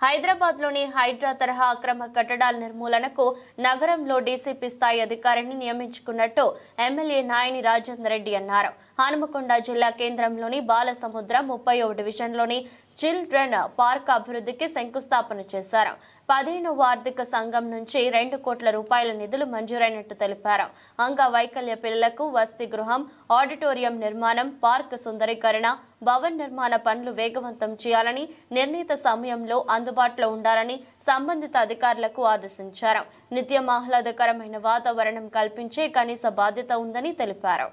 హైదరాబాద్లోని హైడ్రా తరహా అక్రమ కట్టడాల నిర్మూలనకు నగరంలో డీసీపీ స్థాయి అధికారిని నియమించుకున్నట్టు ఎమ్మెల్యే నాయని రాజేందర్ రెడ్డి అన్నారు. హనుమకొండ జిల్లా కేంద్రంలోని బాలసముద్ర 30వ డివిజన్లోని చిల్డ్రన్ పార్క్ అభివృద్ధికి శంకుస్థాపన చేశారు. 15వ ఆర్థిక సంఘం నుంచి 2 కోట్ల రూపాయల నిధులు మంజూరైనట్టు తెలిపారు. అంగవైకల్య పిల్లలకు వసతి గృహం, ఆడిటోరియం నిర్మాణం, పార్క్ సుందరీకరణ, భవన్ నిర్మాణ పనులు వేగవంతం చేయాలని, నిర్ణీత సమయంలో అందుబాటులో ఉండాలని సంబంధిత అధికారులకు ఆదేశించారు. నిత్యం ఆహ్లాదకరమైన వాతావరణం కల్పించే కనీస బాధ్యత ఉందని తెలిపారు.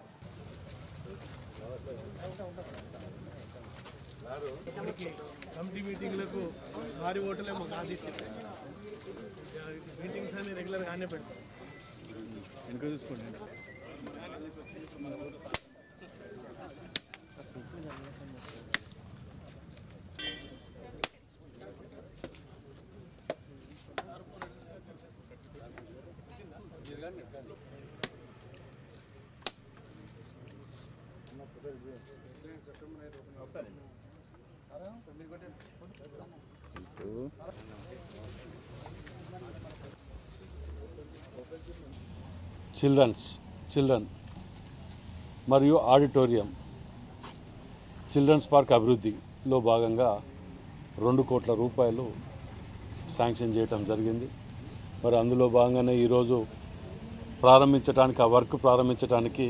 కమిటీ మీటింగ్లకు భారీ ఓటలే మాకు ఆదిస్తుంది. మీటింగ్స్ అన్ని రెగ్యులర్గానే పెడతాం. వెనుక చూసుకోండి. చిల్డ్రన్ మరియు ఆడిటోరియం, చిల్డ్రన్స్ పార్క్ అభివృద్ధిలో భాగంగా 2 కోట్ల రూపాయలు శాంక్షన్ చేయటం జరిగింది. మరి అందులో భాగంగానే ఈరోజు ఆ వర్క్ ప్రారంభించడానికి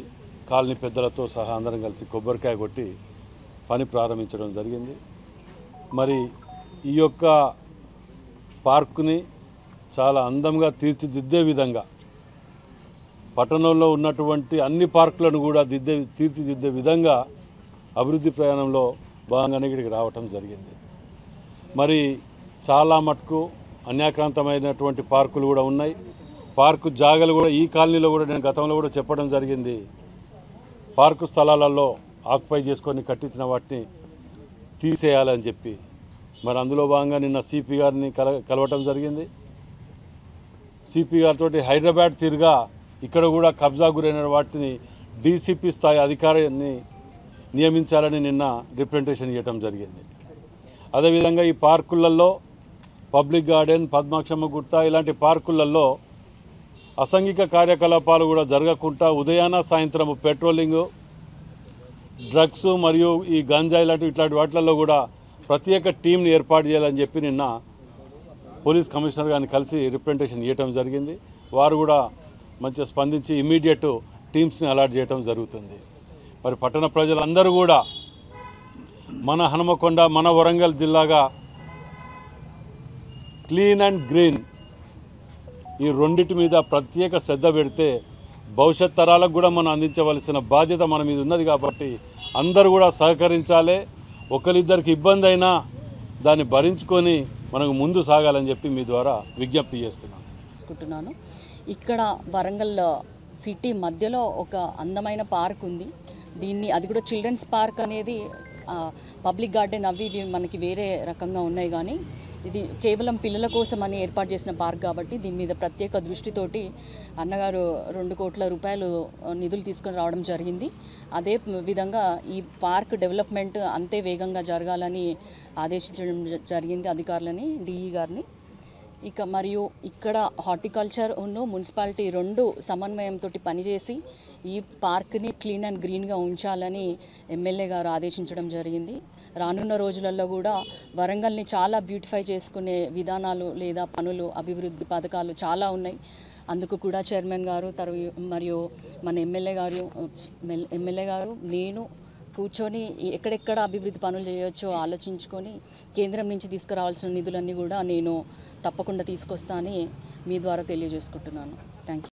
కాలనీ పెద్దలతో సహా అందరం కలిసి కొబ్బరికాయ కొట్టి పని ప్రారంభించడం జరిగింది. మరి ఈ యొక్క పార్కుని చాలా అందంగా తీర్చిదిద్దే విధంగా, పట్టణంలో ఉన్నటువంటి అన్ని పార్కులను కూడా తీర్చిదిద్దే విధంగా అభివృద్ధి ప్రయాణంలో భాగంగానే ఇక్కడికి రావటం జరిగింది. మరి చాలా మటుకు అన్యాక్రాంతమైనటువంటి పార్కులు కూడా ఉన్నాయి. పార్కు జాగాలు కూడా ఈ కాలనీలో కూడా నేను గతంలో కూడా చెప్పడం జరిగింది. పార్కు స్థలాలలో ఆక్యుపై చేసుకొని కట్టించిన వాటిని తీసేయాలని చెప్పి మరి అందులో భాగంగా నిన్న సిపి గారిని కలవటం జరిగింది. సిపి గారితో హైదరాబాద్ తిరిగా ఇక్కడ కూడా కబ్జా గురైన వాటిని డీసీపీ స్థాయి అధికారిని నియమించాలని నిన్న రిప్రజెంటేషన్ ఇవ్వటం జరిగింది. అదేవిధంగా ఈ పార్కులలో పబ్లిక్ గార్డెన్, పద్మాక్షమ్మ గుట్ట ఇలాంటి పార్కులలో అసాంఘిక కార్యకలాపాలు కూడా జరగకుండా ఉదయాన సాయంత్రం పెట్రోలింగు, డ్రగ్స్ మరియు ఈ గంజాయి ఇట్లాంటి వాటిలలో కూడా ప్రత్యేక టీంని ఏర్పాటు చేయాలని చెప్పి నిన్న పోలీస్ కమిషనర్ గారిని కలిసి రిప్రజెంటేషన్ ఇవ్వటం జరిగింది. వారు కూడా మంచిగా స్పందించి ఇమీడియట్ టీమ్స్ని అలాట్ చేయడం జరుగుతుంది. మరి పట్టణ ప్రజలందరూ కూడా మన హనుమకొండ, మన వరంగల్ జిల్లాగా క్లీన్ అండ్ గ్రీన్ ఈ రెండింటి మీద ప్రత్యేక శ్రద్ధ పెడితే భవిష్యత్ తరాలకు కూడా మనం అందించవలసిన బాధ్యత మన మీద ఉన్నది. కాబట్టి అందరూ కూడా సహకరించాలి. ఒకరిద్దరికి ఇబ్బంది అయినా దాన్ని భరించుకొని మనకు ముందు సాగాలని చెప్పి మీ ద్వారా విజ్ఞప్తి చేస్తున్నాను. ఇక్కడ వరంగల్ సిటీ మధ్యలో ఒక అందమైన పార్క్ ఉంది. అది కూడా చిల్డ్రన్స్ పార్క్ అనేది పబ్లిక్ గార్డెన్ అవి మనకి వేరే రకంగా ఉన్నాయి, కానీ ఇది కేవలం పిల్లల కోసం అని ఏర్పాటు చేసిన పార్క్ కాబట్టి దీని మీద ప్రత్యేక దృష్టితోటి అన్నగారు 2 కోట్ల రూపాయలు నిధులు తీసుకొని రావడం జరిగింది. అదే విధంగా ఈ పార్క్ డెవలప్మెంట్ అంతే వేగంగా జరగాలని ఆదేశించడం జరిగింది అధికారులని, డిఈ గారిని. మరియు ఇక్కడ హార్టికల్చర్ మున్సిపాలిటీ 2 సమన్వయంతో పనిచేసి ఈ పార్క్ని క్లీన్ అండ్ గ్రీన్గా ఉంచాలని ఎమ్మెల్యే గారు ఆదేశించడం జరిగింది. రానున్న రోజులలో కూడా వరంగల్ని చాలా బ్యూటిఫై చేసుకునే విధానాలు లేదా పనులు, అభివృద్ధి పథకాలు చాలా ఉన్నాయి. అందుకు కూడా చైర్మన్ గారు మరియు మన ఎమ్మెల్యే గారు నేను కూర్చొని ఎక్కడెక్కడ అభివృద్ధి పనులు చేయొచ్చో ఆలోచించుకొని కేంద్రం నుంచి తీసుకురావాల్సిన నిధులన్నీ కూడా నేను తప్పకుండా తీసుకొస్తా అని మీ ద్వారా తెలియజేసుకుంటున్నాను. Thank you.